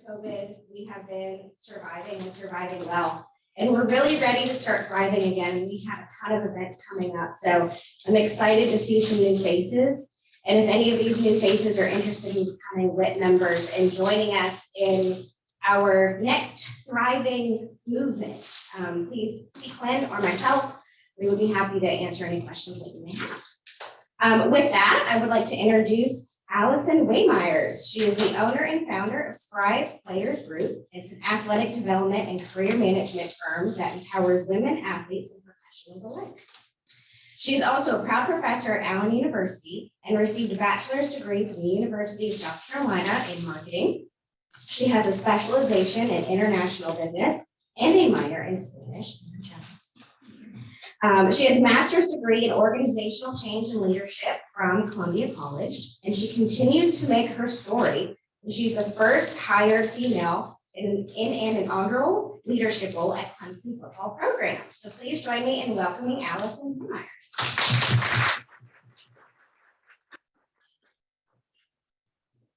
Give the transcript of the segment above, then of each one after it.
COVID, we have been surviving and surviving well. And we're really ready to start thriving again. We have a ton of events coming up. So I'm excited to see some new faces. And if any of these new faces are interested in becoming WIT members and joining us in our next thriving movement, please see Quinn or myself. We would be happy to answer any questions that you may have. With that, I would like to introduce Allison Waymyers. She is the owner and founder of Spry Players Group. It's an athletic development and career management firm that empowers women athletes and professionals alike. She is also a proud professor at Allen University and received a bachelor's degree from the University of South Carolina in marketing. She has a specialization in international business and a minor in Spanish. She has a master's degree in organizational change and leadership from Columbia College, and she continues to make her story. She's the first hired female in an inaugural leadership role at Clemson football program. So please join me in welcoming Allison Waymyers.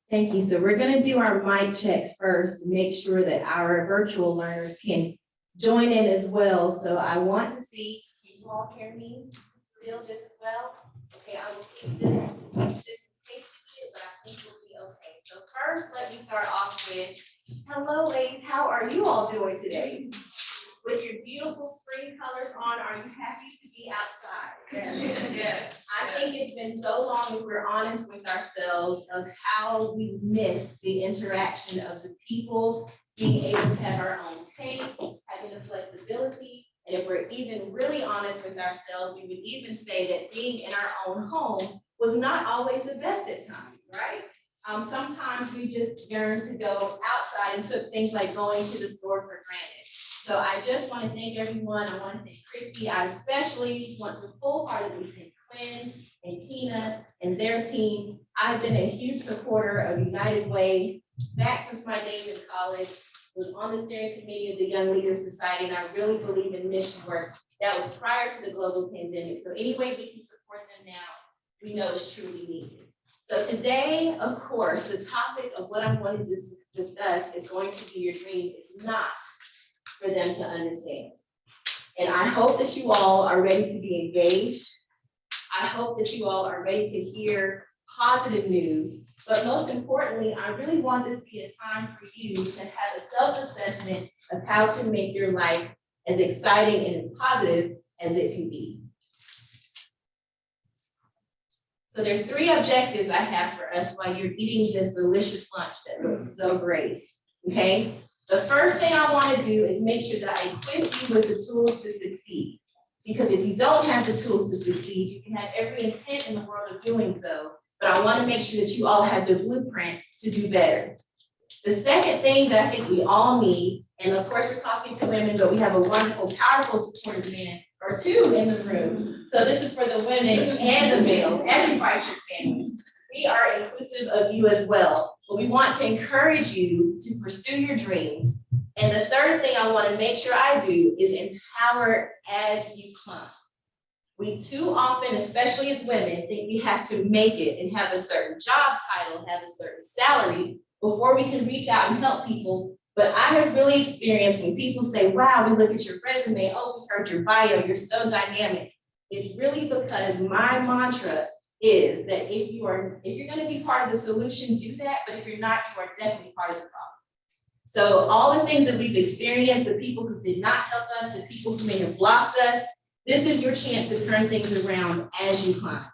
Thank you. So we're going to do our mic check first to make sure that our virtual learners can join in as well. So I want to see, can you all hear me still just as well? Okay, I will keep this just in case we get, but I think we'll be okay. So first, let me start off with, hello ladies, how are you all doing today? With your beautiful spring colors on, are you happy to be outside? Yes. I think it's been so long, if we're honest with ourselves, of how we miss the interaction of the people, being able to have our own pace, having the flexibility. And if we're even really honest with ourselves, we would even say that being in our own home was not always the best at times, right? Sometimes we just yearn to go outside and took things like going to the store for granted. So I just want to thank everyone. I want to thank Christy. I especially want to wholeheartedly thank Quinn and Tina and their team. I've been a huge supporter of United Way back since my days in college. Was on the steering committee of the Young Leaders Society, and I really believe in mission work. That was prior to the global pandemic. So any way we can support them now, we know is truly needed. So today, of course, the topic of what I'm going to discuss is going to be your dream. It's not for them to understand. And I hope that you all are ready to be engaged. I hope that you all are ready to hear positive news. But most importantly, I really want this to be a time for you to have a self-assessment of how to make your life as exciting and positive as it can be. So there's 3 objectives I have for us while you're eating this delicious lunch that looks so great, okay? The first thing I want to do is make sure that I equip you with the tools to succeed. Because if you don't have the tools to succeed, you can have every intent in the world of doing so, but I want to make sure that you all have the blueprint to do better. The second thing that I think we all need, and of course we're talking to women, but we have a wonderful, powerful, supportive man or 2 in the room. So this is for the women and the males, as you write your sandwich. We are inclusive of you as well, but we want to encourage you to pursue your dreams. And the third thing I want to make sure I do is empower as you climb. We too often, especially as women, think we have to make it and have a certain job title, have a certain salary before we can reach out and help people. But I have really experienced when people say, wow, we look at your resume, oh, we heard your bio, you're so dynamic. It's really because my mantra is that if you're going to be part of the solution, do that. But if you're not, you are definitely part of the problem. So all the things that we've experienced, the people who did not help us, the people who may have blocked us, this is your chance to turn things around as you climb.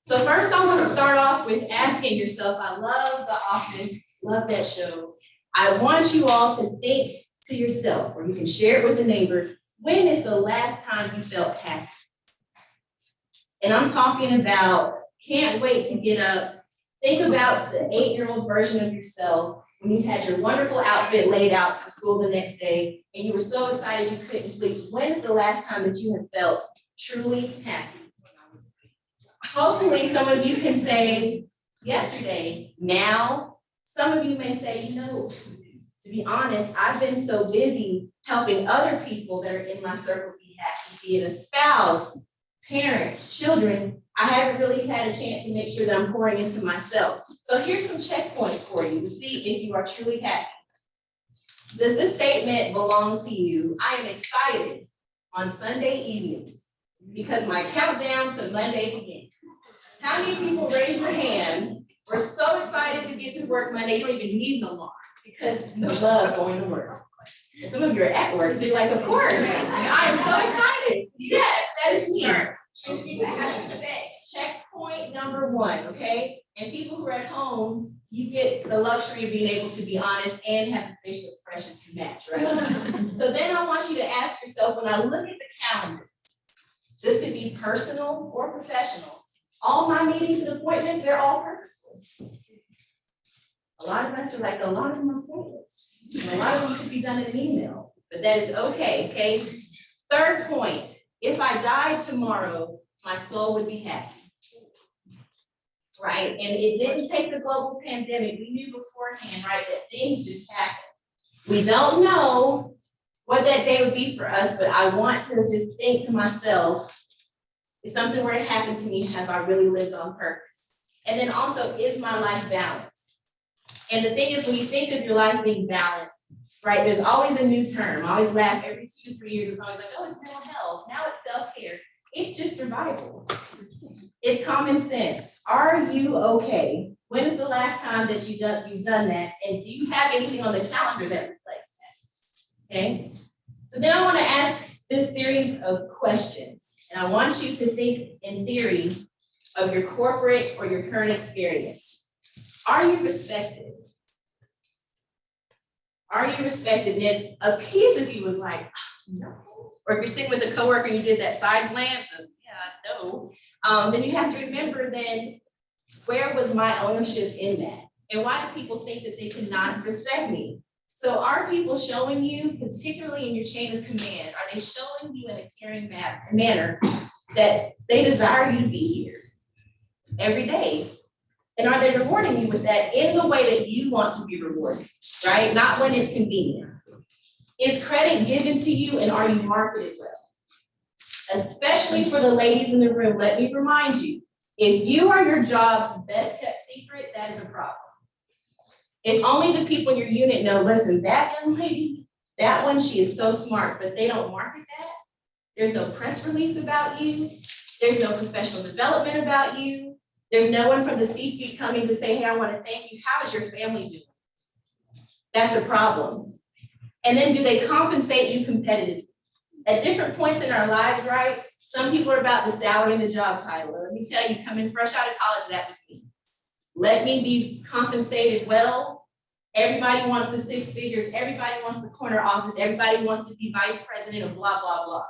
So first, I want to start off with asking yourself, I love The Office, love that show. I want you all to think to yourself, or you can share it with a neighbor, when is the last time you felt happy? And I'm talking about, can't wait to get up. Think about the 8-year-old version of yourself when you had your wonderful outfit laid out for school the next day, and you were so excited you couldn't sleep. When is the last time that you have felt truly happy? Hopefully some of you can say yesterday, now. Some of you may say, you know, to be honest, I've been so busy helping other people that are in my circle be happy, be it a spouse, parents, children. I haven't really had a chance to make sure that I'm pouring into myself. So here's some checkpoints for you to see if you are truly happy. Does this statement belong to you? I am excited on Sunday evenings because my countdown to Monday begins. How many people raise your hand? We're so excited to get to work Monday, you don't even need an alarm because you love going to work. And some of you are at work, so you're like, of course, I am so excited. Yes, that is me. Checkpoint number one, okay? And people who are at home, you get the luxury of being able to be honest and have the facial expressions to match, right? So then I want you to ask yourself, when I look at the calendar, this could be personal or professional. All my meetings and appointments, they're all purposeful. A lot of us are like, a lot of them are pointless. And a lot of them could be done in an email, but that is okay, okay? Third point, if I died tomorrow, my soul would be happy. Right, and it didn't take the global pandemic. We knew beforehand, right, that things just happen. We don't know what that day would be for us, but I want to just think to myself, if something were to happen to me, have I really lived on purpose? And then also, is my life balanced? And the thing is, when you think of your life being balanced, right, there's always a new term. I always laugh every 2 to 3 years. It's always like, oh, it's mental health. Now it's self-care. It's just survival. It's common sense. Are you okay? When is the last time that you've done that? And do you have anything on the calendar that reflects that? Okay. So then I want to ask this series of questions. And I want you to think in theory of your corporate or your current experience. Are you respected? Are you respected? And if a piece of you was like, no, or if you're sitting with a coworker and you did that side glance of, yeah, no, then you have to remember then, where was my ownership in that? And why do people think that they cannot respect me? So are people showing you, particularly in your chain of command, are they showing you in a caring manner that they desire you to be here every day? And are they rewarding you with that in the way that you want to be rewarded, right? Not when it's convenient. Is credit given to you and are you marketed well? Especially for the ladies in the room, let me remind you, if you are your job's best kept secret, that is a problem. If only the people in your unit know, listen, that young lady, that one, she is so smart, but they don't market that. There's no press release about you. There's no professional development about you. There's no one from the C-suite coming to say, hey, I want to thank you. How is your family doing? That's a problem. And then do they compensate you competitively? At different points in our lives, right? Some people are about the salary and the job title. Let me tell you, coming fresh out of college, that was me. Let me be compensated well. Everybody wants the 6 figures. Everybody wants the corner office. Everybody wants to be vice president of blah, blah, blah.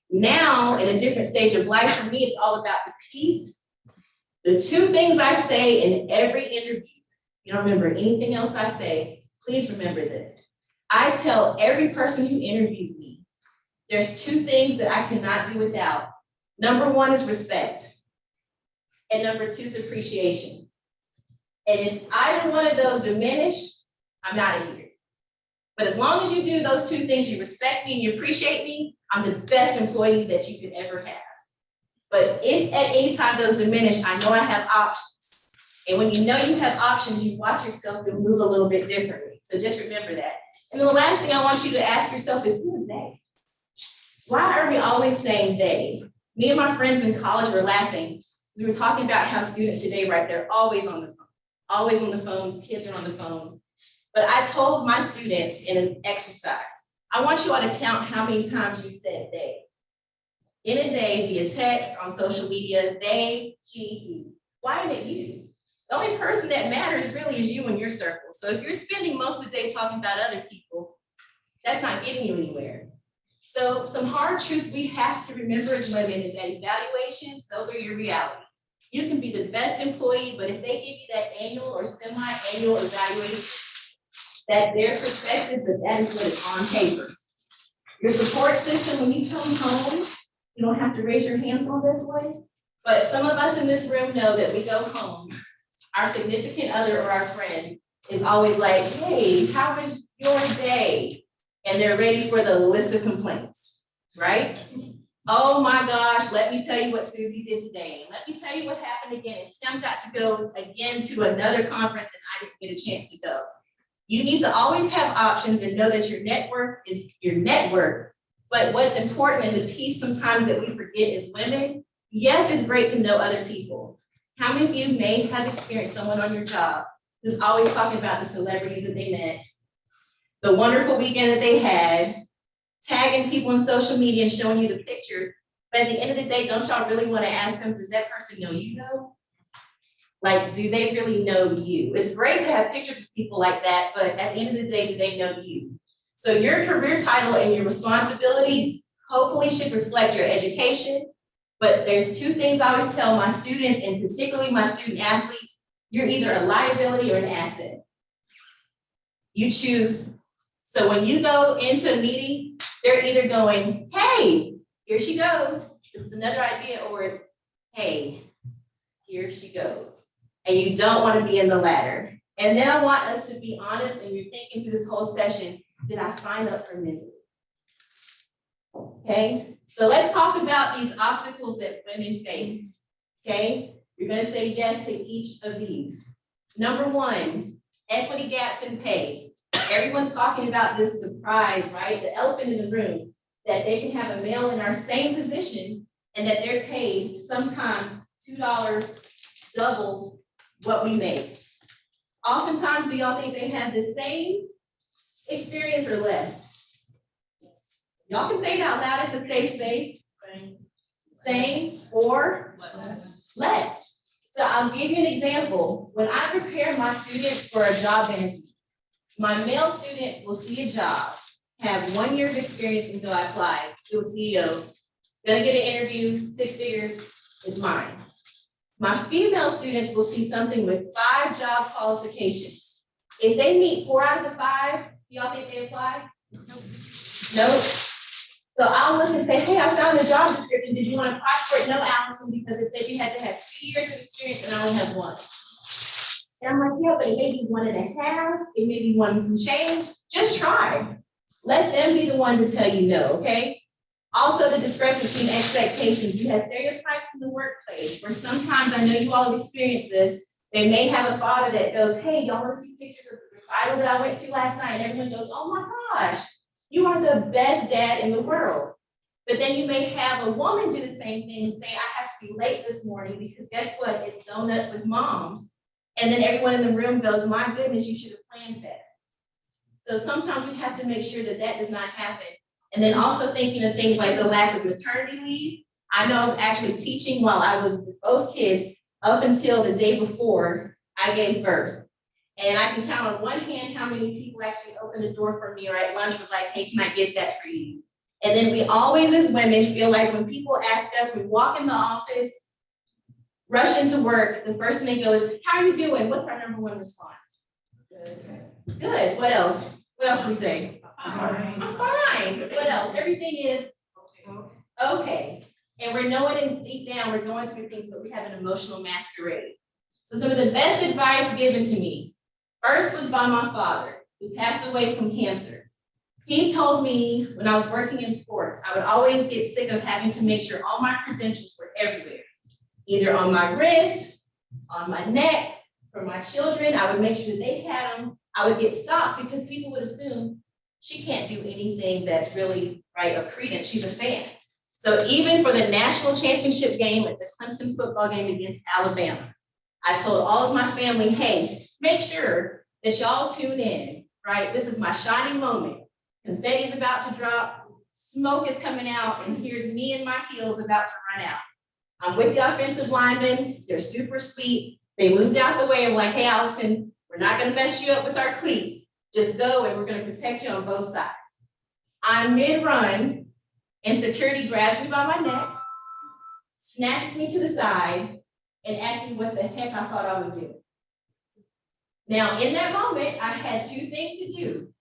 Now, in a different stage of life, for me, it's all about the peace. The 2 things I say in every interview, you don't remember anything else I say, please remember this. I tell every person who interviews me, there's 2 things that I cannot do without. Number 1 is respect. And number 2 is appreciation. And if either one of those diminish, I'm not in here. But as long as you do those 2 things, you respect me and you appreciate me, I'm the best employee that you could ever have. But if at any time those diminish, I know I have options. And when you know you have options, you watch yourself and move a little bit differently. So just remember that. And the last thing I want you to ask yourself is, who is they? Why are we always saying they? Me and my friends in college were laughing because we were talking about how students today, right, they're always on the phone. Always on the phone, kids are on the phone. But I told my students in an exercise, I want you all to count how many times you said they. In a day, via text, on social media, they, she, he. Why isn't it you? The only person that matters really is you and your circle. So if you're spending most of the day talking about other people, that's not getting you anywhere. So some hard truths we have to remember as women is that evaluations, those are your reality. You can be the best employee, but if they give you that annual or semi-annual evaluation, that's their perspective, but that is what is on paper. Your support system, when you come home, you don't have to raise your hands on this one, but some of us in this room know that we go home, our significant other or our friend is always like, hey, how was your day? And they're ready for the list of complaints, right? Oh my gosh, let me tell you what Susie did today. Let me tell you what happened again. And Tim got to go again to another conference and I didn't get a chance to go. You need to always have options and know that your network is your network. But what's important and the piece sometimes that we forget as women, yes, it's great to know other people. How many of you may have experienced someone on your job who's always talking about the celebrities that they met, the wonderful weekend that they had, tagging people on social media and showing you the pictures. But at the end of the day, don't y'all really want to ask them, does that person know you though? Like, do they really know you? It's great to have pictures of people like that, but at the end of the day, do they know you? So your career title and your responsibilities hopefully should reflect your education. But there's two things I always tell my students, and particularly my student athletes: you're either a liability or an asset. You choose. So when you go into a meeting, they're either going, hey, here she goes, this is another idea, or it's, hey, here she goes. And you don't want to be in the latter. And then I want us to be honest, and you're thinking through this whole session, did I sign up for misery? Okay, so let's talk about these obstacles that women face. Okay, you're going to say yes to each of these. Number one, equity gaps in pay. Everyone's talking about this surprise, right? The elephant in the room, that they can have a male in our same position and that they're paid sometimes $2 double what we make. Oftentimes, do y'all think they have the same experience or less? Y'all can say it out loud, it's a safe space. Same or less. So I'll give you an example. When I prepare my students for a job interview, my male students will see a job, have 1 year of experience and go, I applied to a CEO, gonna get an interview, 6 figures, it's mine. My female students will see something with 5 job qualifications. If they meet 4 out of the 5, do y'all think they apply? Nope. So I'll look and say, hey, I found a job description. Did you want to apply for it? No, Allison, because it said you had to have 2 years of experience and I only have 1. And I'm like, yeah, but it may be 1.5, it may be 1 and some change. Just try. Let them be the one to tell you no, okay? Also, the discrepancy in expectations. You have stereotypes in the workplace, where sometimes, I know you all have experienced this, they may have a father that goes, hey, y'all want to see pictures of the recital that I went to last night? And everyone goes, oh my gosh, you are the best dad in the world. But then you may have a woman do the same thing and say, I have to be late this morning because guess what? It's donuts with moms. And then everyone in the room goes, my goodness, you should have planned better. So sometimes we have to make sure that that does not happen. And then also thinking of things like the lack of maternity leave. I know I was actually teaching while I was with both kids up until the day before I gave birth. And I can count on one hand how many people actually opened the door for me or at lunch was like, hey, can I get that for you? And then we always as women feel like when people ask us, we walk in the office, rush into work, the first thing they go is, how are you doing? What's our number 1 response? Good. Good. What else? What else do we say? I'm fine. What else? Everything is okay. And we're knowing it deep down, we're going through things, but we have an emotional masquerade. So some of the best advice given to me, first was by my father, who passed away from cancer. He told me when I was working in sports, I would always get sick of having to make sure all my credentials were everywhere, either on my wrist, on my neck. For my children, I would make sure they had them. I would get stopped because people would assume she can't do anything that's really right or credence. She's a fan. So even for the national championship game at the Clemson football game against Alabama, I told all of my family, hey, make sure that y'all tune in, right? This is my shining moment. Confetti's about to drop, smoke is coming out, and here's me and my heels about to run out. I'm with the offensive linemen, they're super sweet. They moved out the way and were like, hey, Allison, we're not gonna mess you up with our cleats. Just go and we're gonna protect you on both sides. I'm mid-run and security grabs me by my neck, snatches me to the side, and asks me what the heck I thought I was doing. Now, in that moment, I had 2 things to do.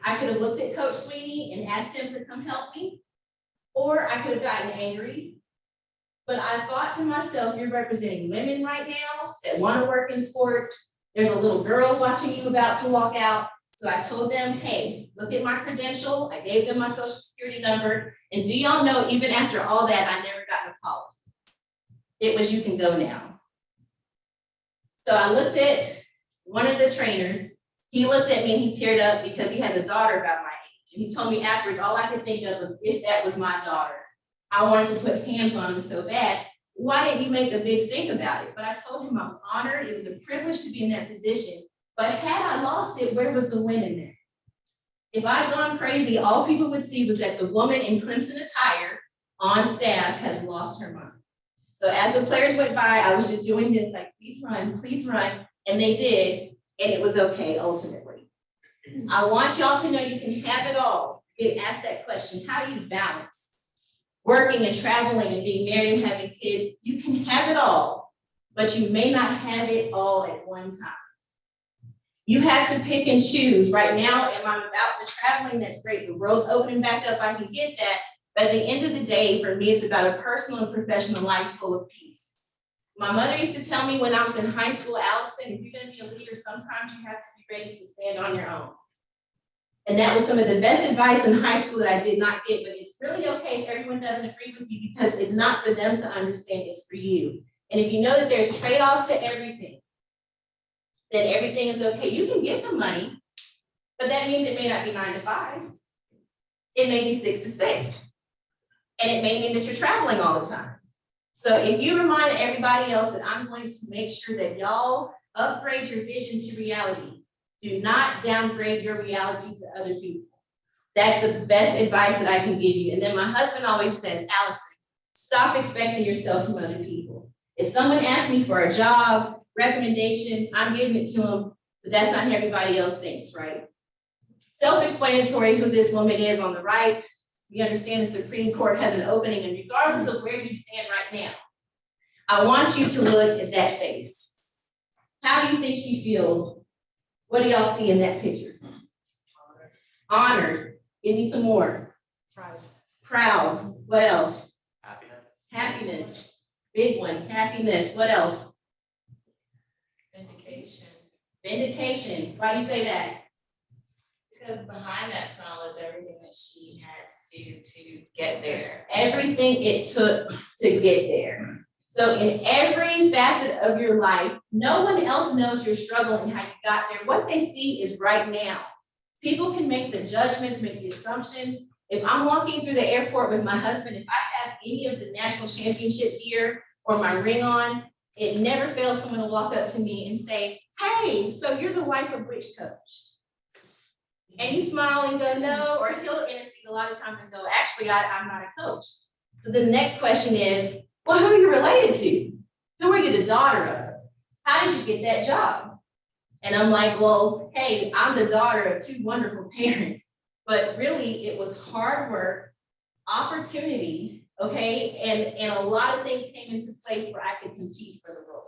I could have looked at Coach Sweeney and asked him to come help me, or I could have gotten angry. But I thought to myself, you're representing women right now that want to work in sports. There's a little girl watching you about to walk out. So I told them, hey, look at my credential. I gave them my social security number. And do y'all know, even after all that, I never got a call. It was, you can go now. So I looked at one of the trainers He looked at me and he teared up because he has a daughter about my age. And he told me afterwards, all I could think of was, if that was my daughter, I wanted to put hands on him so bad. Why didn't you make a big stink about it? But I told him I was honored. It was a privilege to be in that position. But had I lost it, where was the win in there? If I'd gone crazy, all people would see was that the woman in crimson attire on staff has lost her mind. So as the players went by, I was just doing this, like, please run, and they did, and it was okay ultimately. I want y'all to know you can have it all. Get asked that question, how do you balance working and traveling and being married and having kids? You can have it all, but you may not have it all at one time. You have to pick and choose. Right now, am I about the traveling? That's great. The world's opening back up. I can get that. But at the end of the day, for me, it's about a personal and professional life full of peace. My mother used to tell me when I was in high school, Allison, if you're going to be a leader, sometimes you have to be ready to stand on your own. And that was some of the best advice in high school that I did not get, but it's really okay if everyone doesn't agree with you, because it's not for them to understand, it's for you. And if you know that there's trade-offs to everything, then everything is okay. You can get the money, but that means it may not be 9 to 5. It may be 6 to 6. And it may mean that you're traveling all the time. So if you remind everybody else that I'm going to make sure that y'all upgrade your vision to reality, do not downgrade your reality to other people. That's the best advice that I can give you. And then my husband always says, Allison, stop expecting yourself from other people. If someone asks me for a job, recommendation, I'm giving it to them, but that's not how everybody else thinks, right? Self-explanatory who this woman is on the right. We understand the Supreme Court has an opening, and regardless of where you stand right now, I want you to look at that face. How do you think she feels? What do y'all see in that picture? Honored. Give me some more. Proud. Proud. What else? Happiness. Happiness. Big one. Happiness. What else? Vindication. Vindication. Why do you say that? Because behind that smile is everything that she had to do to get there. Everything it took to get there. So in every facet of your life, no one else knows your struggle and how you got there. What they see is right now. People can make the judgments, make the assumptions. If I'm walking through the airport with my husband, if I have any of the national championship gear or my ring on, it never fails someone to walk up to me and say, hey, so you're the wife of which coach? And you smile and go, no, or he'll intercede a lot of times and go, actually, I'm not a coach. So the next question is, well, who are you related to? Who are you the daughter of? How did you get that job? And I'm like, well, hey, I'm the daughter of 2 wonderful parents, but really it was hard work, opportunity, okay? And a lot of things came into place where I could compete for the role.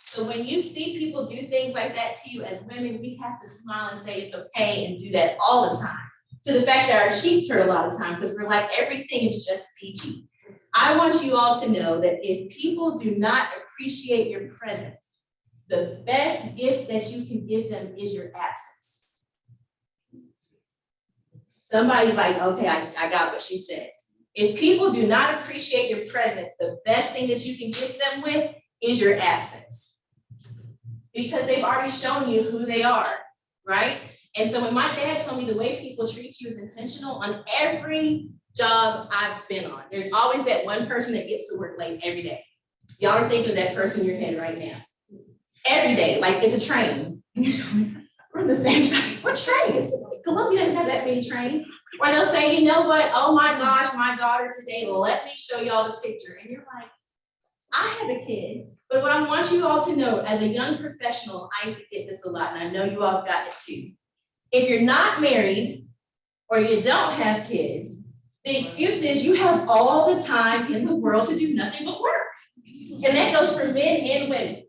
So when you see people do things like that to you as women, we have to smile and say it's okay and do that all the time. To the fact that our cheeks hurt a lot of time because we're like, everything is just peachy. I want you all to know that if people do not appreciate your presence, the best gift that you can give them is your absence. Somebody's like, okay, I got what she said. If people do not appreciate your presence, the best thing that you can gift them with is your absence. Because they've already shown you who they are, right? And so when my dad told me the way people treat you is intentional on every job I've been on, there's always that one person that gets to work late every day. Y'all are thinking of that person in your head right now. Every day, like it's a train. We're on the same side. What train? Columbia doesn't have that many trains. Or they'll say, you know what? Oh my gosh, my daughter today, let me show y'all the picture. And you're like, I have a kid. But what I want you all to know, as a young professional, I used to get this a lot, and I know you all got it too. If you're not married or you don't have kids, the excuse is you have all the time in the world to do nothing but work. And that goes for men and women,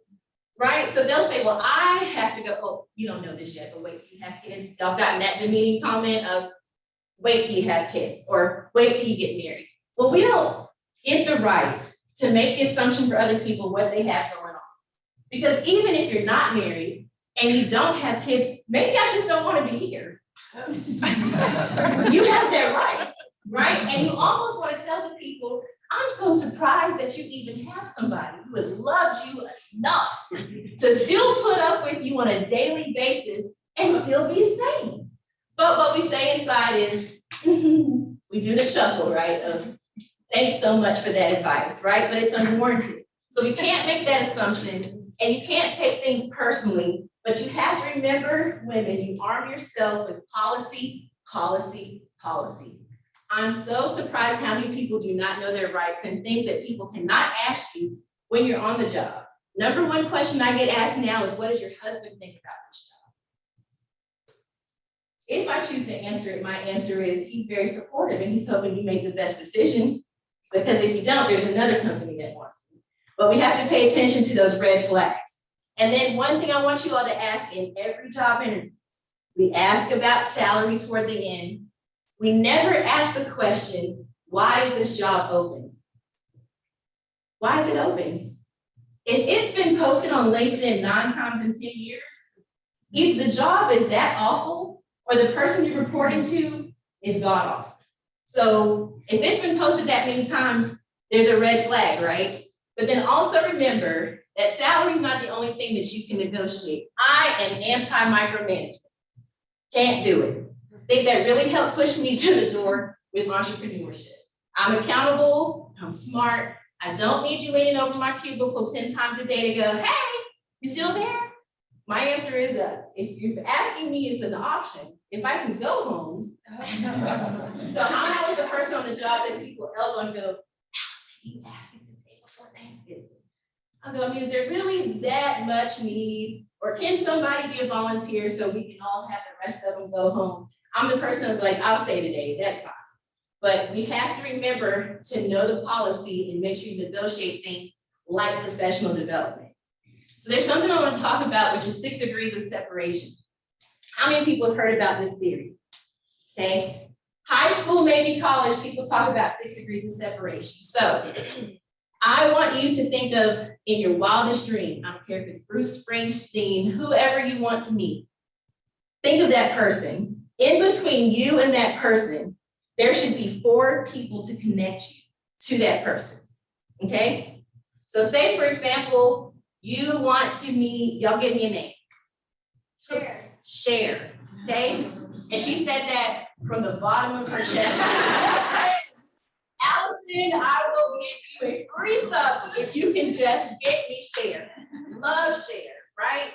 right? So they'll say, well, I have to go, oh, you don't know this yet, but wait till you have kids. Y'all gotten that demeaning comment of wait till you have kids or wait till you get married. Well, we don't get the right to make the assumption for other people what they have going on. Because even if you're not married and you don't have kids, maybe I just don't want to be here. You have that right? And you almost want to tell the people, I'm so surprised that you even have somebody who has loved you enough to still put up with you on a daily basis and still be sane. But what we say inside is, we do the chuckle, right? Of thanks so much for that advice, right? But it's unwarranted. So we can't make that assumption, and you can't take things personally, but you have to remember, women, you arm yourself with policy, policy, policy. I'm so surprised how many people do not know their rights and things that people cannot ask you when you're on the job. Number one question I get asked now is, what does your husband think about this job? If I choose to answer it, my answer is he's very supportive and he's hoping you make the best decision, because if you don't, there's another company that wants you. But we have to pay attention to those red flags. And then one thing I want you all to ask in every job interview, we ask about salary toward the end. We never ask the question, why is this job open? Why is it open? If it's been posted on LinkedIn 9 times in 10 years, either the job is that awful or the person you're reporting to is god awful. So if it's been posted that many times, there's a red flag, right? But then also remember that salary is not the only thing that you can negotiate. I am anti-micromanagement. Can't do it. I think that really helped push me to the door with entrepreneurship. I'm accountable, I'm smart. I don't need you leaning over my cubicle 10 times a day to go, hey, you still there? My answer is, if you're asking me, it's an option. If I can go home. So I was the person on the job that people elbow and go, Allison, you asked us to stay before Thanksgiving. I go, I mean, is there really that much need? Or can somebody be a volunteer so we can all have the rest of them go home? I'm the person who's like, I'll stay today, that's fine. But we have to remember to know the policy and make sure you negotiate things like professional development. So there's something I want to talk about, which is 6 degrees of separation. How many people have heard about this theory? Okay. High school, maybe college, people talk about 6 degrees of separation. So I want you to think of, in your wildest dream, I don't care if it's Bruce Springsteen, whoever you want to meet, think of that person. In between you and that person, there should be 4 people to connect you to that person, okay? So say, for example, you want to meet, y'all give me a name. Cher, okay? And she said that from the bottom of her chest. Allison, I will give you a free sub if you can just get me Cher. Love Cher, right?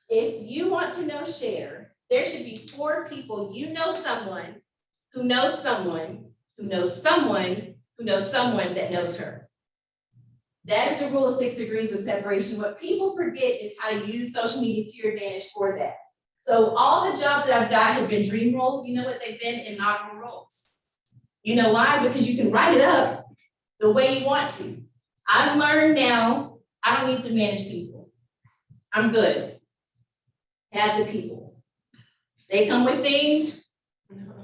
If you want to know Cher, there should be 4 people. You know someone who knows someone who knows someone who knows someone that knows her. That is the rule of 6 degrees of separation. What people forget is how to use social media to your advantage for that. So all the jobs that I've got have been dream roles. You know what they've been? Inaugural roles. You know why? Because you can write it up the way you want to. I've learned now, I don't need to manage people. I'm good. Have the people. They come with things,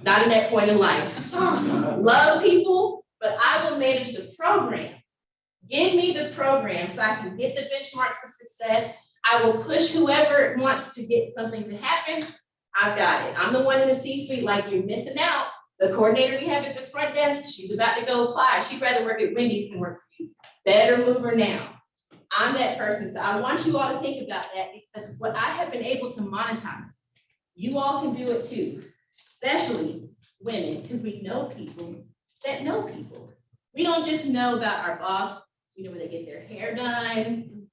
not in that point in life. Love people, but I will manage the program. Give me the program so I can get the benchmarks of success. I will push whoever wants to get something to happen. I've got it. I'm the one in the C-suite, like, you're missing out. The coordinator we have at the front desk, she's about to go apply. She'd rather work at Wendy's than work for you. Better move her now. I'm that person. So I want you all to think about that, because what I have been able to monetize, you all can do it too, especially women, because we know people that know people. We don't just know about our boss. We know where they get their hair done.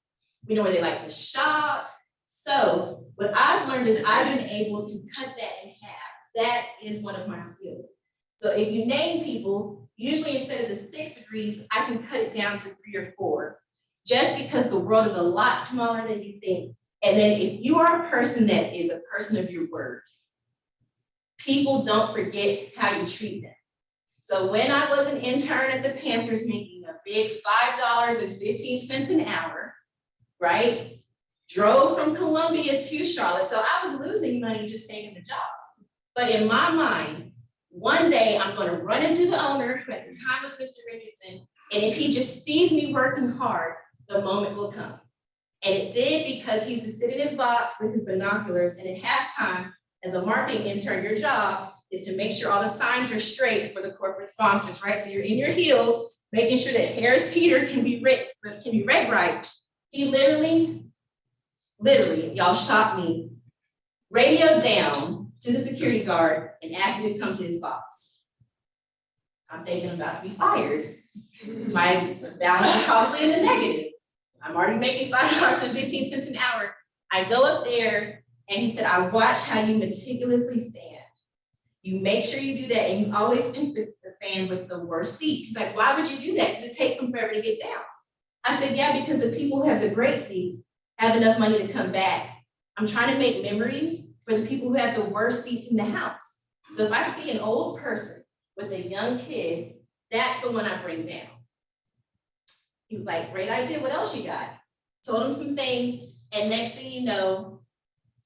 We know where they like to shop. So what I've learned is I've been able to cut that in half. That is one of my skills. So if you name people, usually instead of the 6 degrees, I can cut it down to 3 or 4, just because the world is a lot smaller than you think. And then if you are a person that is a person of your word, people don't forget how you treat them. So when I was an intern at the Panthers making a big $5.15 an hour, right? Drove from Columbia to Charlotte. So I was losing money just taking the job. But in my mind, one day I'm going to run into the owner, who at the time was Mr. Richardson, and if he just sees me working hard, the moment will come. And it did, because he used to sit in his box with his binoculars, and at halftime, as a marketing intern, your job is to make sure all the signs are straight for the corporate sponsors, right? So you're in your heels, making sure that Harris Teeter can be read right. He literally, y'all shot me radioed down to the security guard and asked me to come to his box. I'm thinking I'm about to be fired. My balance is probably in the negative. I'm already making $5.15 an hour. I go up there and he said, I watch how you meticulously stand. You make sure you do that and you always pick the fan with the worst seats. He's like, why would you do that? Because it takes them forever to get down. I said, yeah, because the people who have the great seats have enough money to come back. I'm trying to make memories for the people who have the worst seats in the house. So if I see an old person with a young kid, that's the one I bring down. He was like, great idea, what else you got? Told him some things, and next thing you know,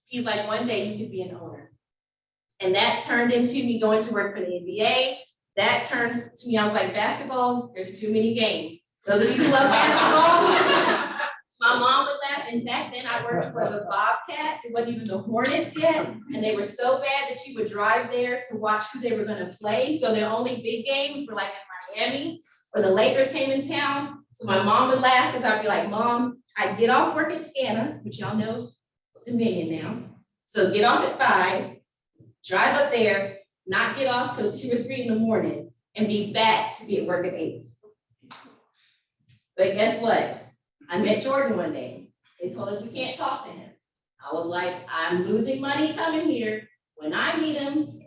he's like, one day you could be an owner. And that turned into me going to work for the NBA. That turned to me, I was like, basketball, there's too many games. Those of you who love basketball, my mom would laugh, and back then I worked for the Bobcats, it wasn't even the Hornets yet, and they were so bad that you would drive there to watch who they were gonna play, so their only big games were like in Miami, or the Lakers came in town, so my mom would laugh, because I'd be like, Mom, I'd get off work at SCANA, which y'all know, Dominion now, so get off at 5, drive up there, not get off till 2 or 3 in the morning, and be back to be at work at 8. But guess what? I met Jordan one day. They told us we can't talk to him. I was like, I'm losing money coming here. When I meet him,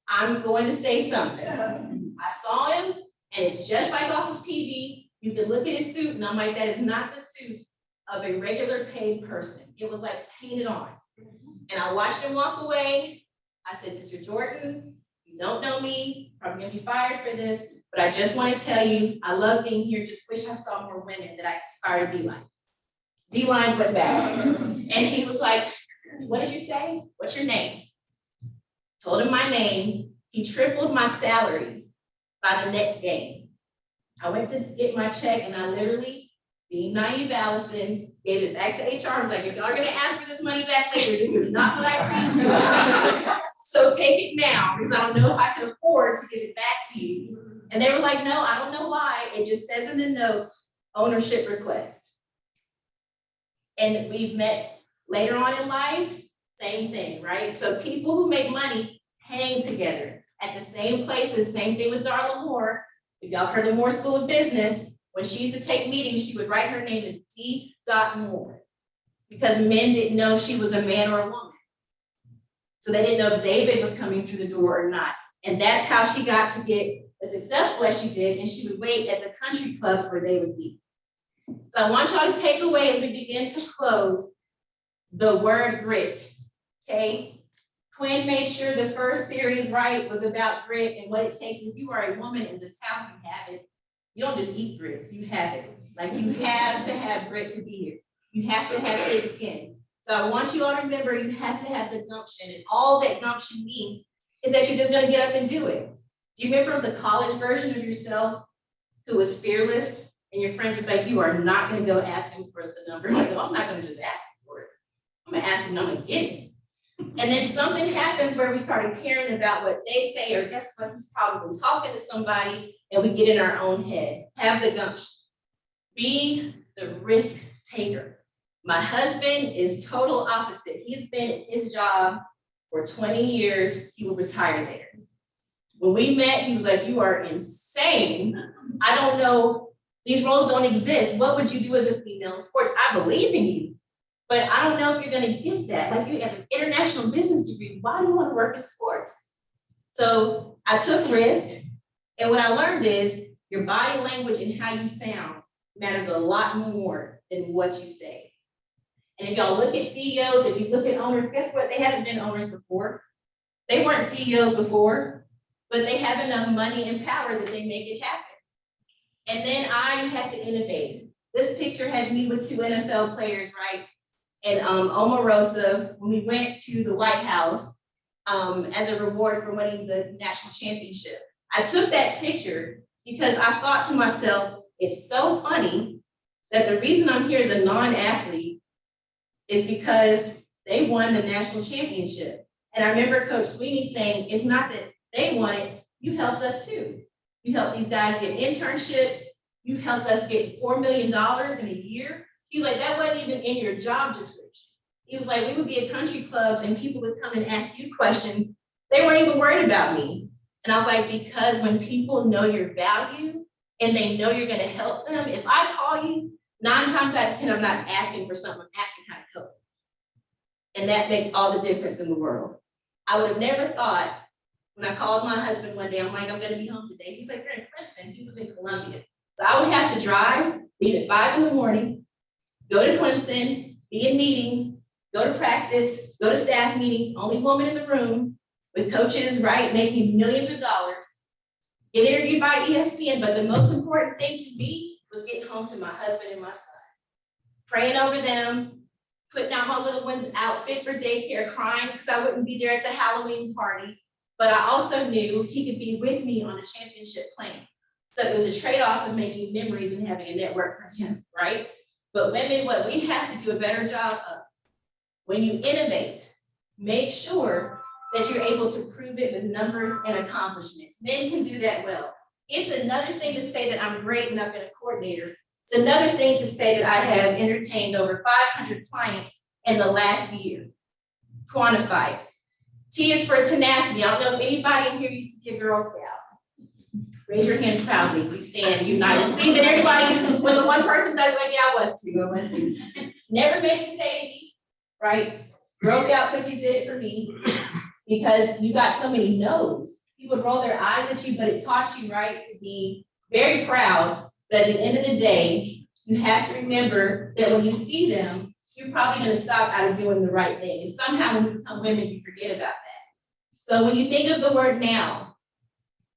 I'm going to say something. I saw him, and it's just like off of TV. You can look at his suit, and I'm like, that is not the suit of a regular paid person. It was like painted on. And I watched him walk away. I said, Mr. Jordan, you don't know me, probably gonna be fired for this, but I just want to tell you, I love being here. Just wish I saw more women that I could aspire to be like. Beeline went back. And he was like, what did you say? What's your name? Told him my name. He tripled my salary by the next game. I went to get my check and I literally, being naive Allison, gave it back to HR. I was like, if y'all are gonna ask for this money back later, this is not what I agreed to. So take it now, because I don't know if I can afford to give it back to you. And they were like, no, I don't know why. It just says in the notes, ownership request. And we've met later on in life, same thing, right? So people who make money hang together at the same places, same thing with Darla Moore. If y'all heard the Moore School of Business, when she used to take meetings, she would write her name as D. Moore, because men didn't know she was a man or a woman. So they didn't know if David was coming through the door or not. And that's how she got to get as successful as she did, and she would wait at the country clubs where they would be. So I want y'all to take away as we begin to close the word grit, okay? Quinn made sure the first series, right, was about grit and what it takes. If you are a woman in the South, you have it. You don't just eat grits, you have it. Like, you have to have grit to be here. You have to have thick skin. So I want you all to remember, you have to have the gumption, and all that gumption means is that you're just gonna get up and do it. Do you remember the college version of yourself who was fearless, and your friends were like, you are not gonna go ask him for the number? I'm like, oh, I'm not gonna just ask him for it. I'm gonna ask him and I'm gonna get it. And then something happens where we started caring about what they say, or guess what, he's probably talking to somebody, and we get in our own head. Have the gumption. Be the risk taker. My husband is total opposite. He's been at his job for 20 years. He will retire there. When we met, he was like, you are insane. I don't know, these roles don't exist. What would you do as a female in sports? I believe in you, but I don't know if you're gonna get that. Like, you have an international business degree. Why do you want to work in sports? So I took risk, and what I learned is your body language and how you sound matters a lot more than what you say. And if y'all look at CEOs, if you look at owners, guess what? They haven't been owners before. They weren't CEOs before, but they have enough money and power that they make it happen. And then I had to innovate. This picture has me with 2 NFL players, right? And Omarosa, when we went to the White House as a reward for winning the national championship. I took that picture because I thought to myself, it's so funny that the reason I'm here as a non-athlete is because they won the national championship. And I remember Coach Sweeney saying, it's not that they won it, you helped us too. You helped these guys get internships, you helped us get $4 million in a year. He was like, that wasn't even in your job description. He was like, we would be at country clubs and people would come and ask you questions. They weren't even worried about me. And I was like, because when people know your value and they know you're gonna help them, if I call you, 9 times out of 10, I'm not asking for something, I'm asking how to help. And that makes all the difference in the world. I would have never thought, when I called my husband one day, I'm like, I'm gonna be home today. He's like, you're in Clemson. He was in Columbia. So I would have to drive, leave at 5 in the morning, go to Clemson, be in meetings, go to practice, go to staff meetings, only woman in the room, with coaches, right, making millions of dollars, get interviewed by ESPN, but the most important thing to me was getting home to my husband and my son, praying over them, putting out my little one's outfit for daycare, crying because I wouldn't be there at the Halloween party, but I also knew he could be with me on a championship plane. So it was a trade-off of making memories and having a network for him, right? But women, what we have to do a better job of, when you innovate, make sure that you're able to prove it with numbers and accomplishments. Men can do that well. It's another thing to say that I'm great and I've been a coordinator. It's another thing to say that I have entertained over 500 clients in the last year. Quantified. T is for tenacity. I don't know if anybody in here used to be a Girl Scout. Raise your hand proudly. We stand united. See that everybody, when the one person does, like, yeah, I was too. Never make the daisy, right? Girl Scout cookies did it for me. Because you got so many no's. People roll their eyes at you, but it taught you, right, to be very proud. But at the end of the day, you have to remember that when you see them, you're probably gonna stop out of doing the right thing. And somehow when you become women, you forget about that. So when you think of the word now,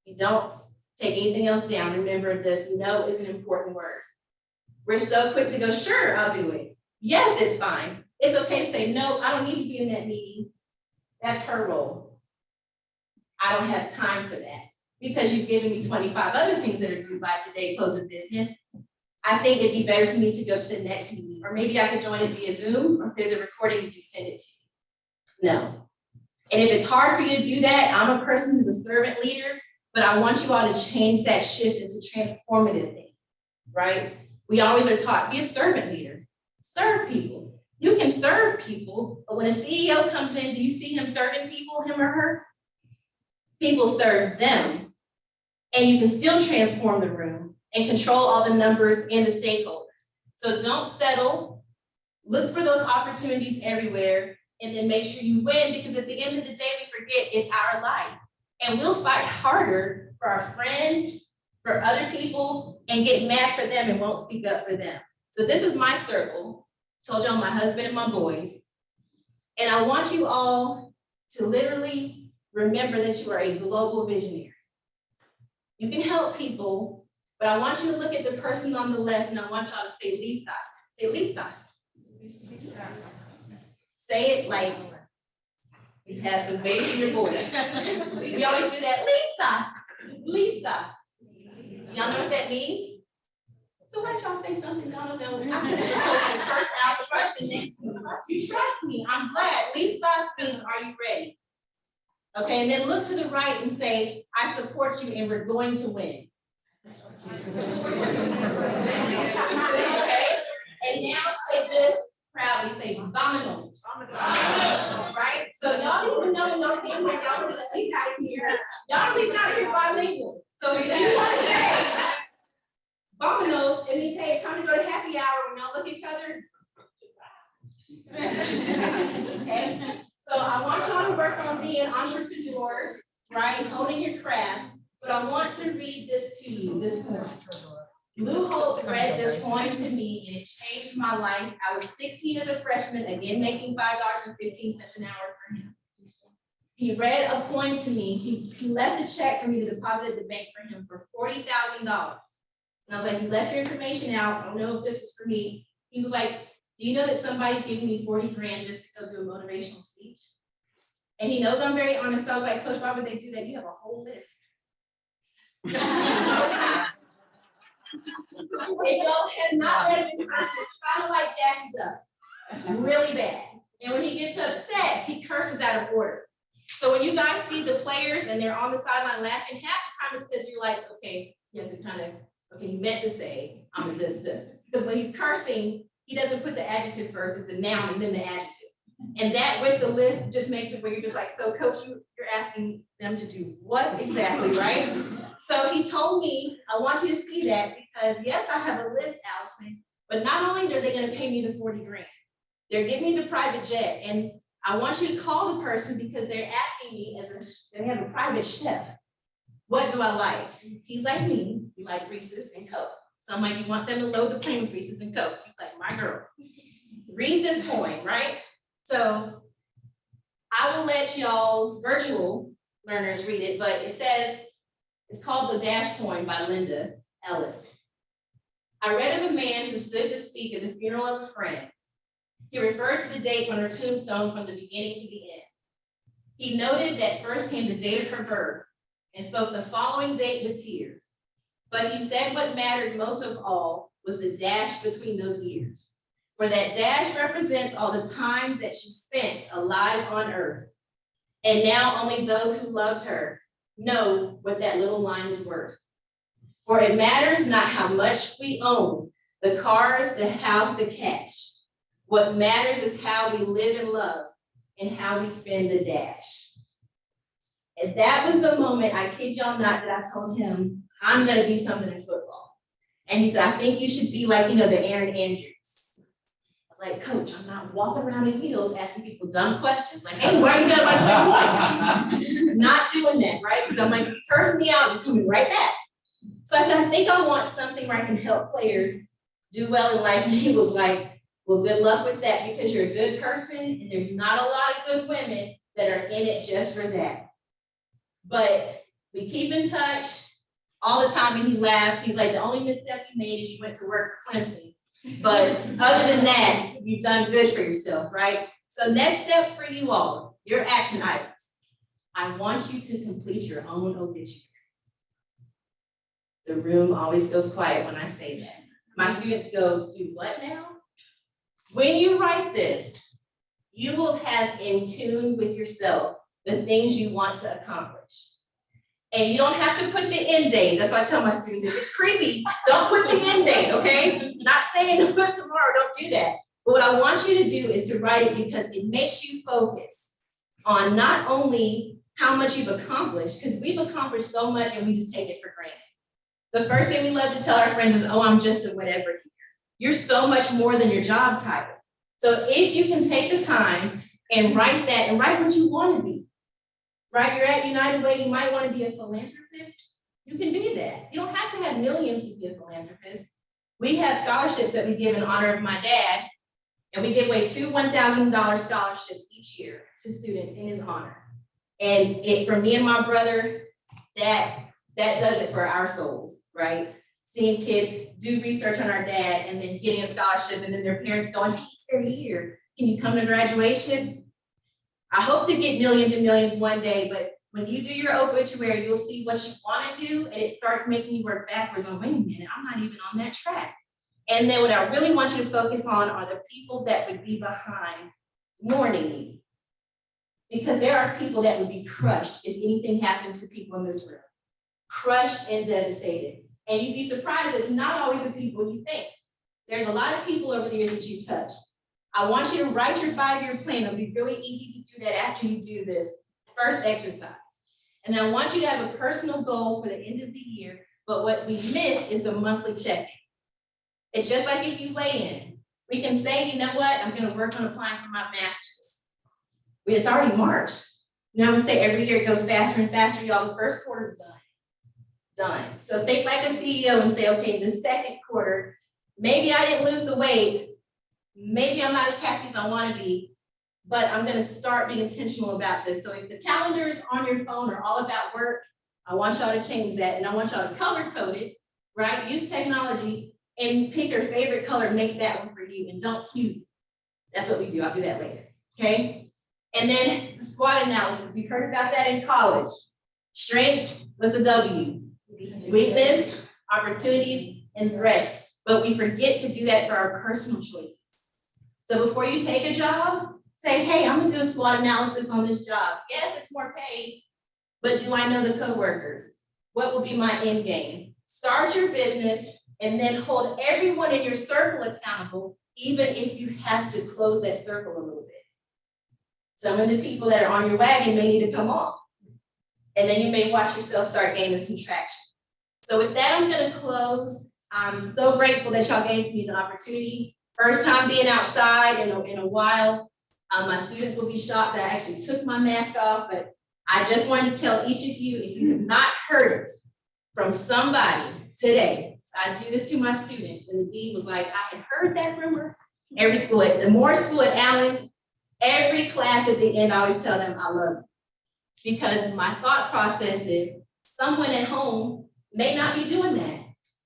you don't take anything else down. Remember this, no is an important word. We're so quick to go, sure, I'll do it. Yes, it's fine. It's okay to say, no, I don't need to be in that meeting. That's her role. I don't have time for that because you've given me 25 other things that are due by today, close of business. I think it'd be better for me to go to the next meeting, or maybe I could join it via Zoom, or if there's a recording, you can send it to me. No. And if it's hard for you to do that, I'm a person who's a servant leader, but I want you all to change that shift into transformative thing, right? We always are taught, be a servant leader, serve people. You can serve people, but when a CEO comes in, do you see him serving people, him or her? People serve them, and you can still transform the room and control all the numbers and the stakeholders. So don't settle, look for those opportunities everywhere, and then make sure you win, because at the end of the day, we forget it's our life. And we'll fight harder for our friends, for other people, and get mad for them and won't speak up for them. So this is my circle. Told y'all my husband and my boys. And I want you all to literally remember that you are a global visionary. You can help people, but I want you to look at the person on the left and I want y'all to say listas. Say listas. Say it like you have some bass in your voice. We always do that. Listas. Listas. Y'all know what that means? So why don't y'all say something? I don't know. I'm gonna just tell you first out question next. You trust me. I'm glad. Listas means are you ready? Okay, and then look to the right and say, I support you and we're going to win. Okay, and now say this proudly, say vámonos. Right? So y'all don't even know when y'all came here, y'all was at least out of here. Y'all don't even out of here bilingual. So if you want to say vámonos, it means, hey, it's time to go to happy hour when y'all look at each other. Okay, so I want y'all to work on being entrepreneurs, right? Honing your craft, but I want to read this to you, this poem. Lou Holtz read this poem to me and it changed my life. I was 16 as a freshman, again making $5.15 an hour for him. He read a poem to me. He left a check for me to deposit at the bank for him for $40,000. And I was like, you left your information out. I don't know if this is for me. He was like, do you know that somebody's giving me 40 grand just to go do a motivational speech? And he knows I'm very honest. So I was like, Coach, why would they do that? You have a whole list. If y'all have not read him in person, it's kind of like Daffy Duck, really bad. And when he gets upset, he curses out of order. So when you guys see the players and they're on the sideline laughing, half the time it's because you're like, okay, you have to kind of, okay, you meant to say, I'm this. Because when he's cursing, he doesn't put the adjective first, it's the noun and then the adjective. And that with the list just makes it where you're just like, so coach, you're asking them to do what exactly, right? So he told me, I want you to see that because yes, I have a list, Allison, but not only are they gonna pay me the 40 grand, they're giving me the private jet, and I want you to call the person because they're asking me they have a private chef. What do I like? He's like me, you like Reese's and Coke. So I'm like, you want them to load the plane with Reese's and Coke? He's like, my girl. Read this poem, right? So I will let y'all virtual learners read it, but it says, it's called The Dash Poem by Linda Ellis. I read of a man who stood to speak at the funeral of a friend. He referred to the dates on her tombstone from the beginning to the end. He noted that first came the date of her birth and spoke the following date with tears. But he said what mattered most of all was the dash between those years. For that dash represents all the time that she spent alive on earth. And now only those who loved her know what that little line is worth. For it matters not how much we own, the cars, the house, the cash. What matters is how we live and love and how we spend the dash. And that was the moment, I kid y'all not, that I told him, I'm gonna be something in football. And he said, I think you should be like, the Aaron Andrews. I was like, coach, I'm not walking around in heels asking people dumb questions. Like, hey, why are you got my 20 points? Not doing that, right? Because I'm like, you curse me out, you're coming right back. So I said, I think I want something where I can help players do well in life. And he was like, well, good luck with that because you're a good person and there's not a lot of good women that are in it just for that. But we keep in touch all the time and he laughs. He's like, the only misstep you made is you went to work for Clemson. But other than that, you've done good for yourself, right? So next steps for you all, your action items. I want you to complete your own obituary. The room always goes quiet when I say that. My students go, do what now? When you write this, you will have in tune with yourself the things you want to accomplish. And you don't have to put the end date. That's why I tell my students, if it's creepy, don't put the end date, okay? Not saying to put tomorrow, don't do that. But what I want you to do is to write it because it makes you focus on not only how much you've accomplished, because we've accomplished so much and we just take it for granted. The first thing we love to tell our friends is, oh, I'm just a whatever here. You're so much more than your job title. So if you can take the time and write that and write what you want to be, right? You're at United Way, you might want to be a philanthropist. You can be that. You don't have to have millions to be a philanthropist. We have scholarships that we give in honor of my dad, and we give away 2 $1,000 scholarships each year to students in his honor. And for me and my brother, that does it for our souls, right? Seeing kids do research on our dad and then getting a scholarship and then their parents going, hey, it's their year. Can you come to graduation? I hope to get millions and millions one day, but when you do your obituary, you'll see what you want to do and it starts making you work backwards on, wait a minute, I'm not even on that track. And then what I really want you to focus on are the people that would be behind mourning me. Because there are people that would be crushed if anything happened to people in this room. Crushed and devastated. And you'd be surprised it's not always the people you think. There's a lot of people over the years that you touch. I want you to write your 5-year plan. It'll be really easy to do that after you do this first exercise. And then I want you to have a personal goal for the end of the year, but what we miss is the monthly check-in. It's just like if you weigh in. We can say, you know what, I'm gonna work on applying for my master's. It's already March. Now we say every year it goes faster and faster, y'all, the first quarter is done. So think like a CEO and say, okay, the second quarter, maybe I didn't lose the weight, maybe I'm not as happy as I want to be, but I'm going to start being intentional about this. So if the calendars on your phone are all about work, I want y'all to change that, and I want y'all to color code it, right? Use technology and pick your favorite color, make that one for you, and don't snooze it. That's what we do. I'll do that later, okay? And then the SWOT analysis, we heard about that in college. Strengths with the W. Weakness, opportunities, and threats. But we forget to do that for our personal choices. So before you take a job, say, hey, I'm gonna do a SWOT analysis on this job. Yes, it's more paid, but do I know the coworkers? What will be my end game? Start your business and then hold everyone in your circle accountable, even if you have to close that circle a little bit. Some of the people that are on your wagon may need to come off. And then you may watch yourself start gaining some traction. So with that, I'm gonna close. I'm so grateful that y'all gave me the opportunity. First time being outside in a while. My students will be shocked that I actually took my mask off, but I just wanted to tell each of you, if you have not heard it from somebody today, so I do this to my students, and the dean was like, I had heard that rumor. Every school, the more school at Allen, every class at the end, I always tell them I love you. Because my thought process is someone at home may not be doing that.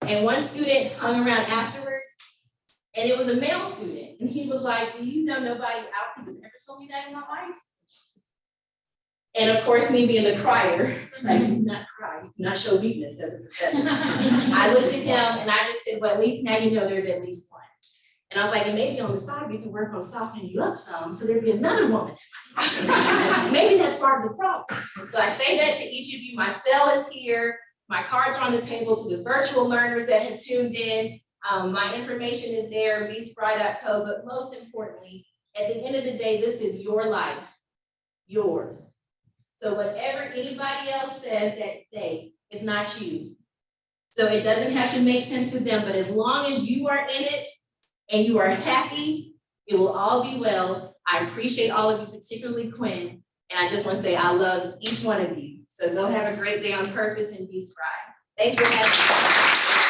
And one student hung around afterwards, and it was a male student. And he was like, do you know nobody out there has ever told me that in my life? And of course, me being the crier, it's like, do not cry, do not show weakness as a professor. I looked at him and I just said, well, at least now you know there's at least one. And I was like, and maybe on the side, we can work on softening you up some, so there'd be another woman. Maybe that's part of the problem. So I say that to each of you. My cell is here. My cards are on the table to the virtual learners that have tuned in. My information is there, bspry.co, but most importantly, at the end of the day, this is your life, yours. So whatever anybody else says that day, it's not you. So it doesn't have to make sense to them, but as long as you are in it and you are happy, it will all be well. I appreciate all of you, particularly Quinn, and I just want to say I love each one of you. So go have a great day on purpose and be spry. Thanks for having me.